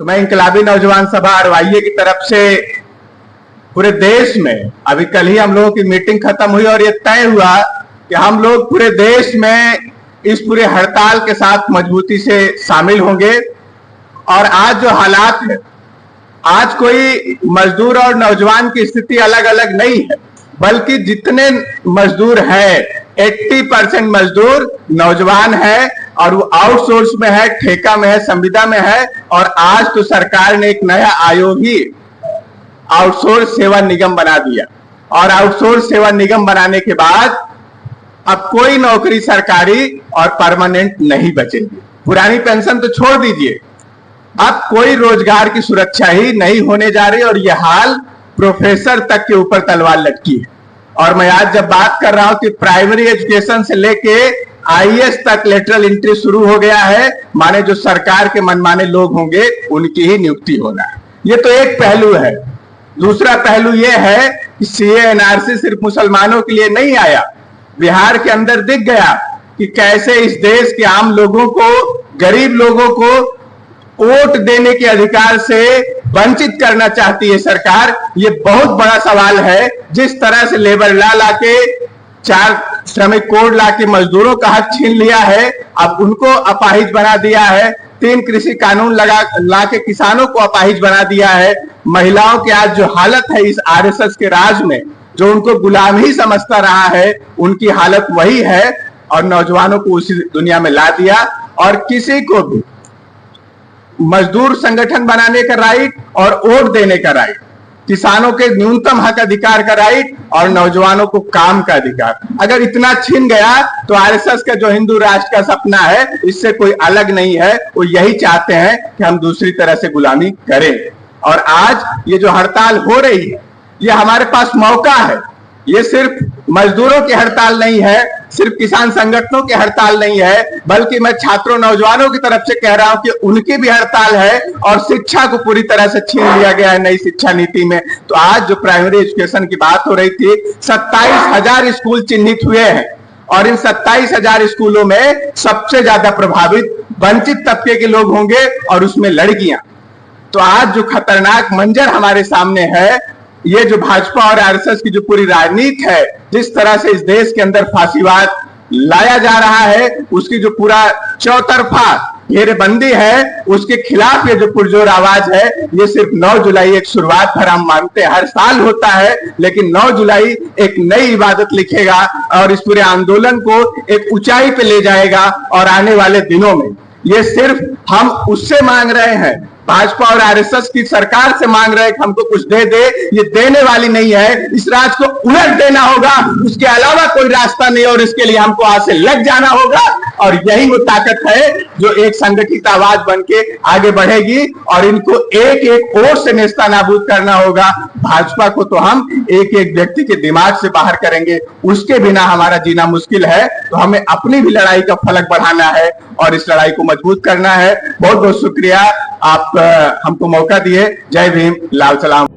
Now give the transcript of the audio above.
तो मैं इनकलाबी नौजवान सभा अरवाइये की तरफ से पूरे देश में, अभी कल ही हम लोगों की मीटिंग खत्म हुई और ये तय हुआ कि हम लोग पूरे देश में इस पूरे हड़ताल के साथ मजबूती से शामिल होंगे। और आज जो हालात है, आज कोई मजदूर और नौजवान की स्थिति अलग अलग नहीं है, बल्कि जितने मजदूर हैं 80% मजदूर नौजवान है और वो आउटसोर्स में है, ठेका में है, संविदा में है। और आज तो सरकार ने एक नया आयोग ही आउटसोर्स सेवा निगम बना दिया और आउटसोर्स सेवा निगम बनाने के बाद अब कोई नौकरी सरकारी और परमानेंट नहीं बचेगी। पुरानी पेंशन तो छोड़ दीजिए, अब कोई रोजगार की सुरक्षा ही नहीं होने जा रही और यह हाल प्रोफेसर तक के ऊपर तलवार लटकी है। और मैं आज जब बात कर रहा हूं कि प्राइमरी एजुकेशन से लेके आईएएस तक लेटरल एंट्री शुरू हो गया है, माने जो सरकार के मनमाने लोग होंगे उनकी ही नियुक्ति होना है। ये तो एक पहलू है। दूसरा पहलू यह है कि सीए एनआरसी सिर्फ मुसलमानों के लिए नहीं आया, बिहार के अंदर दिख गया कि कैसे इस देश के आम लोगों को, गरीब लोगों को वोट देने के अधिकार से वंचित करना चाहती है सरकार। ये बहुत बड़ा सवाल है। जिस तरह से लेबर लॉ लाके, 4 श्रमिक कोड लाके मजदूरों का हक छीन लिया है, अब उनको अपाहिज बना दिया है। 3 कृषि कानून लाके किसानों को अपाहिज बना दिया है। महिलाओं की आज जो हालत है इस आरएसएस के राज में, जो उनको गुलाम ही समझता रहा है, उनकी हालत वही है। और नौजवानों को उसी दुनिया में ला दिया। और किसी को भी मजदूर संगठन बनाने का राइट और वोट देने का राइट, किसानों के न्यूनतम हक अधिकार का राइट और नौजवानों को काम का अधिकार, अगर इतना छीन गया तो आरएसएस का जो हिंदू राष्ट्र का सपना है इससे कोई अलग नहीं है। वो यही चाहते हैं कि हम दूसरी तरह से गुलामी करें। और आज ये जो हड़ताल हो रही है, ये हमारे पास मौका है। ये सिर्फ मजदूरों की हड़ताल नहीं है, सिर्फ किसान संगठनों की हड़ताल नहीं है, बल्कि मैं छात्रों नौजवानों की तरफ से कह रहा हूं कि उनकी भी हड़ताल है। और शिक्षा को पूरी तरह से छीन लिया गया है नई शिक्षा नीति में। तो आज जो प्राइमरी एजुकेशन की बात हो रही थी, 27,000 स्कूल चिन्हित हुए हैं और इन 27,000 स्कूलों में सबसे ज्यादा प्रभावित वंचित तबके के लोग होंगे और उसमें लड़कियां। तो आज जो खतरनाक मंजर हमारे सामने है, ये जो भाजपा और आरएसएस की जो पूरी राजनीति है, जिस तरह से इस देश के अंदर फांसीवाद लाया जा रहा है, उसकी जो पूरा चौतरफा घेरेबंदी है, उसके खिलाफ ये जो पुरजोर आवाज है, ये सिर्फ 9 जुलाई एक शुरुआत भर हम मानते हैं। हर साल होता है, लेकिन 9 जुलाई एक नई इबादत लिखेगा और इस पूरे आंदोलन को एक ऊंचाई पे ले जाएगा। और आने वाले दिनों में ये सिर्फ हम उससे मांग रहे हैं, भाजपा और आरएसएस की सरकार से मांग रहे हैं कि हमको कुछ दे दे, ये देने वाली नहीं है। इस राज को उलट देना होगा, उसके अलावा कोई रास्ता नहीं। और इसके लिए हमको आज से लग जाना होगा। और यही वो ताकत है जो एक संगठित आवाज बन के आगे बढ़ेगी और इनको एक एक ओर से नेस्तनाबूद करना होगा। भाजपा को तो हम एक एक व्यक्ति के दिमाग से बाहर करेंगे, उसके बिना हमारा जीना मुश्किल है। तो हमें अपनी भी लड़ाई का फलक बढ़ाना है और इस लड़ाई को मजबूत करना है। बहुत बहुत शुक्रिया, आप हमको मौका दिए। जय भीम, लाल सलाम।